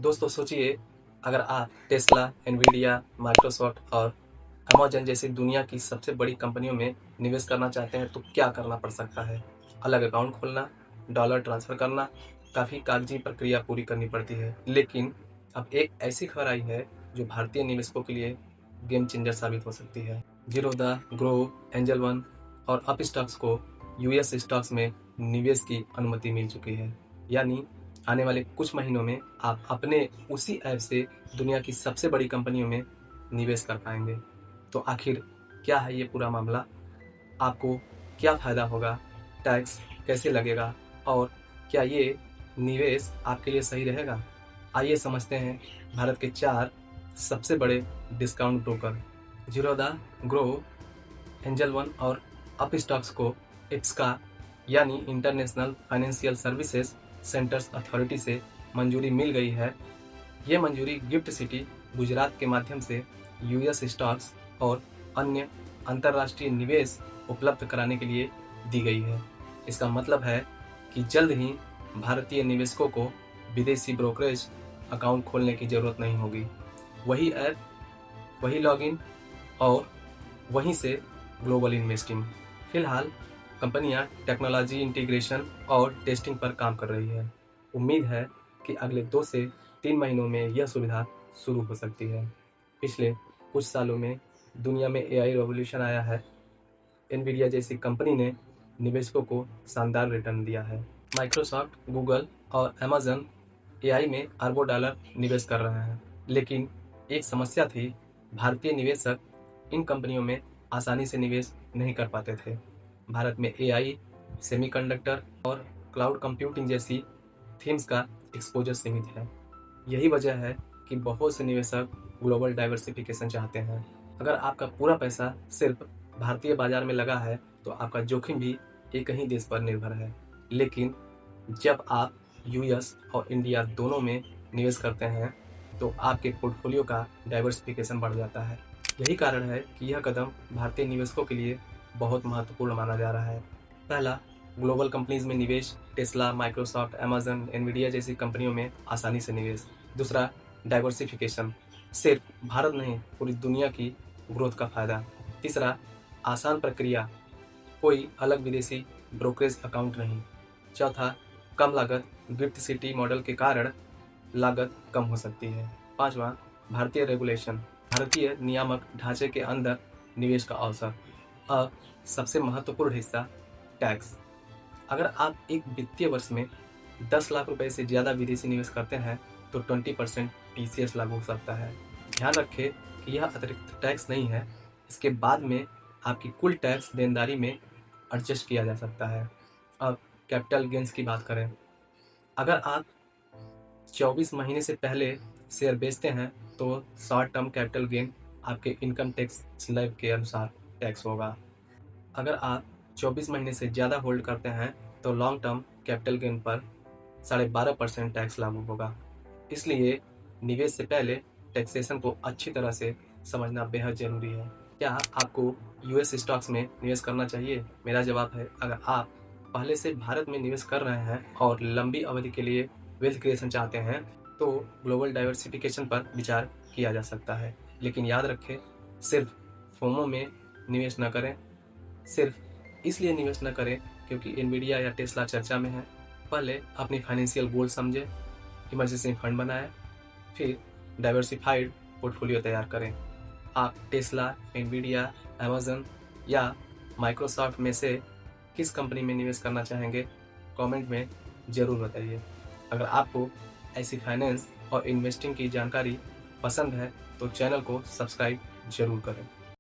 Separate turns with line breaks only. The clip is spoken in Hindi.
दोस्तों सोचिए, अगर आप टेस्ला, एनवीडिया, माइक्रोसॉफ्ट और अमेज़न जैसी दुनिया की सबसे बड़ी कंपनियों में निवेश करना चाहते हैं तो क्या करना पड़ सकता है? अलग अकाउंट खोलना, डॉलर ट्रांसफ़र करना, काफ़ी कागजी प्रक्रिया पूरी करनी पड़ती है। लेकिन अब एक ऐसी खबर आई है जो भारतीय निवेशकों के लिए गेम चेंजर साबित हो सकती है। ज़ीरोधा, ग्रो, एंजल वन और अपस्टॉक्स को यूएस स्टॉक्स में निवेश की अनुमति मिल चुकी है। यानी आने वाले कुछ महीनों में आप अपने उसी ऐप से दुनिया की सबसे बड़ी कंपनियों में निवेश कर पाएंगे। तो आखिर क्या है ये पूरा मामला? आपको क्या फ़ायदा होगा? टैक्स कैसे लगेगा? और क्या ये निवेश आपके लिए सही रहेगा? आइए समझते हैं भारत के 4 सबसे बड़े discount broker Zerodha, grow, angel one और अपस्टॉक्स को IPSCA यानी international financial services centres authority से मंजूरी मिल गई है। ये मंजूरी गिफ्ट सिटी गुजरात के माध्यम से यूएस स्टॉक्स और अन्य अंतर्राष्ट्रीय निवेश उपलब्ध कराने के लिए दी गई है। इसका मतलब है कि जल्द ही भारतीय निवेशकों को विदेशी ब्रोकरेज अकाउंट खोलने की ज़रूरत नहीं होगी। वही ऐप, वही लॉगिन और वहीं से ग्लोबल इन्वेस्टिंग। फिलहाल कंपनियां टेक्नोलॉजी इंटीग्रेशन और टेस्टिंग पर काम कर रही है। उम्मीद है कि अगले 2 से 3 महीनों में यह सुविधा शुरू हो सकती है। पिछले कुछ सालों में दुनिया में एआई रेवोल्यूशन आया है। एनवीडिया जैसी कंपनी ने निवेशकों को शानदार रिटर्न दिया है। माइक्रोसॉफ्ट, गूगल और अमेज़न एआई में अरबों डॉलर निवेश कर रहे हैं। लेकिन एक समस्या थी, भारतीय निवेशक इन कंपनियों में आसानी से निवेश नहीं कर पाते थे। भारत में एआई, सेमीकंडक्टर और क्लाउड कंप्यूटिंग जैसी थीम्स का एक्सपोजर सीमित है। यही वजह है कि बहुत से निवेशक ग्लोबल डाइवर्सिफिकेशन चाहते हैं। अगर आपका पूरा पैसा सिर्फ भारतीय बाजार में लगा है तो आपका जोखिम भी एक ही देश पर निर्भर है। लेकिन जब आप यूएस और इंडिया दोनों में निवेश करते हैं तो आपके पोर्टफोलियो का डाइवर्सिफिकेशन बढ़ जाता है। यही कारण है कि यह कदम भारतीय निवेशकों के लिए बहुत महत्वपूर्ण माना जा रहा है। पहला, ग्लोबल कंपनीज में निवेश, टेस्ला, माइक्रोसॉफ्ट, अमेज़न, एनवीडिया जैसी कंपनियों में आसानी से निवेश। दूसरा, डाइवर्सिफिकेशन, सिर्फ भारत नहीं पूरी दुनिया की ग्रोथ का फायदा। तीसरा, आसान प्रक्रिया, कोई अलग विदेशी ब्रोकरेज अकाउंट नहीं। चौथा, कम लागत, गिफ्ट सिटी मॉडल के कारण लागत कम हो सकती है। पांचवा, भारतीय रेगुलेशन, भारतीय नियामक ढांचे के अंदर निवेश का अवसर। अब सबसे महत्वपूर्ण हिस्सा, टैक्स। अगर आप एक वित्तीय वर्ष में 10 लाख रुपए से ज़्यादा विदेशी निवेश करते हैं तो 20% टीसीएस लागू हो सकता है। ध्यान रखें कि यह अतिरिक्त टैक्स नहीं है, इसके बाद में आपकी कुल टैक्स देनदारी में एडजस्ट किया जा सकता है। अब कैपिटल गेंस की बात करें, अगर आप 24 महीने से पहले शेयर बेचते हैं तो शॉर्ट टर्म कैपिटल गेन आपके इनकम टैक्स स्लैब के अनुसार टैक्स होगा। अगर आप 24 महीने से ज़्यादा होल्ड करते हैं तो लॉन्ग टर्म कैपिटल गेन पर 12.5% टैक्स लागू होगा। इसलिए निवेश से पहले टैक्सेशन को अच्छी तरह से समझना बेहद ज़रूरी है। क्या आपको यूएस स्टॉक्स में निवेश करना चाहिए? मेरा जवाब है, अगर आप पहले से भारत में निवेश कर रहे हैं और लंबी अवधि के लिए वेल्थ क्रिएशन चाहते हैं तो ग्लोबल डाइवर्सिफिकेशन पर विचार किया जा सकता है। लेकिन याद रखें, सिर्फ फोमो में निवेश न करें। सिर्फ इसलिए निवेश न करें क्योंकि एनवीडिया या टेस्ला चर्चा में है। पहले अपनी फाइनेंशियल गोल समझें, इमरजेंसी फंड बनाएं, फिर डाइवर्सिफाइड पोर्टफोलियो तैयार करें। आप टेस्ला, एनवीडिया, अमेज़न या माइक्रोसॉफ्ट में से किस कंपनी में निवेश करना चाहेंगे? कमेंट में ज़रूर बताइए। अगर आपको ऐसी फाइनेंस और इन्वेस्टिंग की जानकारी पसंद है तो चैनल को सब्सक्राइब जरूर करें।